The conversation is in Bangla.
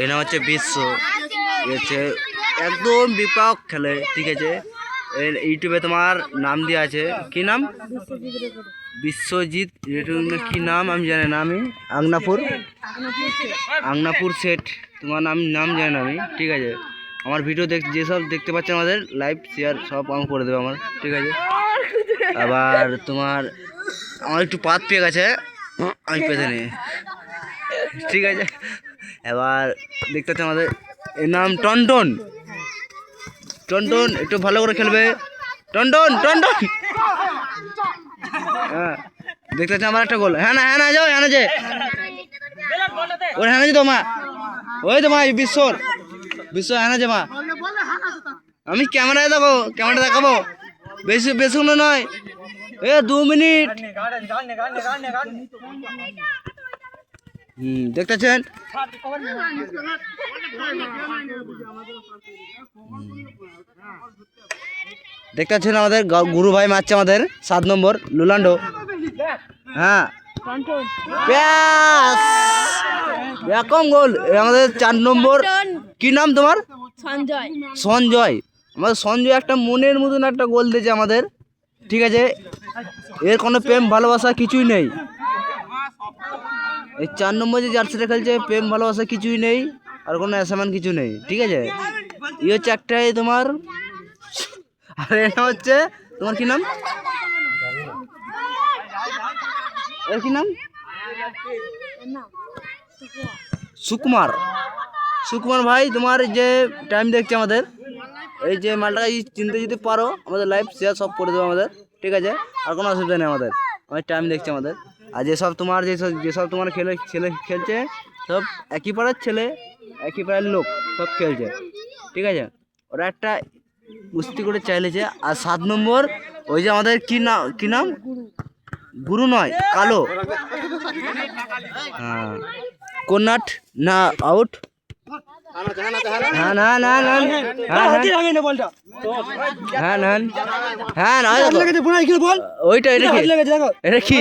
এর নাম হচ্ছে বিশ্ব, হচ্ছে একদম বিপাক খেলে, ঠিক আছে। এর ইউটিউবে তোমার নাম দেওয়া আছে, কি নাম? বিশ্বজিৎ কি নাম আমি জানি না, আমি আংনাপুর সেট তোমার নাম জানি না আমি, ঠিক আছে। আমার ভিডিও যেসব দেখতে পাচ্ছে আমাদের লাইভ শেয়ার সব আমি করে দেবো আমার, ঠিক আছে। আবার তোমার আমার একটু পাত পেয়ে গেছে, আমি পেতে নিই, ঠিক আছে। এবার দেখতে পাচ্ছি আমাদের এর নাম টনটন, একটু ভালো করে খেলবে। টনটন হ্যাঁ, দেখতে পাচ্ছি আমার একটা গোল। হ্যাঁ না যাও, হ্যাঁ না যে ওর হ্যাঁ যে তোমা, ওই তোমা বিশ্ব হ্যাঁ না যে মা, আমি ক্যামেরা দেখাবো, বেশি নয়, 2 মিনিট। দেখতেছেন আমাদের গুরু ভাই মারছে আমাদের 7 নম্বর লুলান্ডো। হ্যাঁ এরকম গোল আমাদের 4 নম্বর। কি নাম তোমার? সঞ্জয়। আমাদের সঞ্জয় একটা মনের মতন একটা গোল দিয়েছে আমাদের, ঠিক আছে। এর কোনো প্রেম ভালোবাসা কিছুই নেই। এই 4 নম্বর যে জার্সিটা খেলছে, প্রেম ভালোবাসা কিছুই নেই, আর কোনো অ্যাসামান কিছু নেই, ঠিক আছে। হচ্ছে একটাই তোমার, আর এটা হচ্ছে তোমার কি নাম? এর কি নাম? সুকুমার ভাই। তোমার যে টাইম দেখছে আমাদের, এই যে মালটা চিনতে যদি পারো আমাদের লাইভ শেয়ার সব করে দেবো আমাদের, ঠিক আছে। আর কোনো অসুবিধা নেই আমাদের টাইম দেখছে আমাদের। আর যেসব তোমার তোমার খেলছে সব একই পাড়ার ছেলে, একই পাড়ার লোক সব খেলছে, ঠিক আছে। ওরা একটা কুস্তি করে চাইলেছে। আর 7 নম্বর ওই যে আমাদের কি নাম গুরু নয়, কালো। হ্যাঁ কর্নাট না আউট। ওইটা এটা কি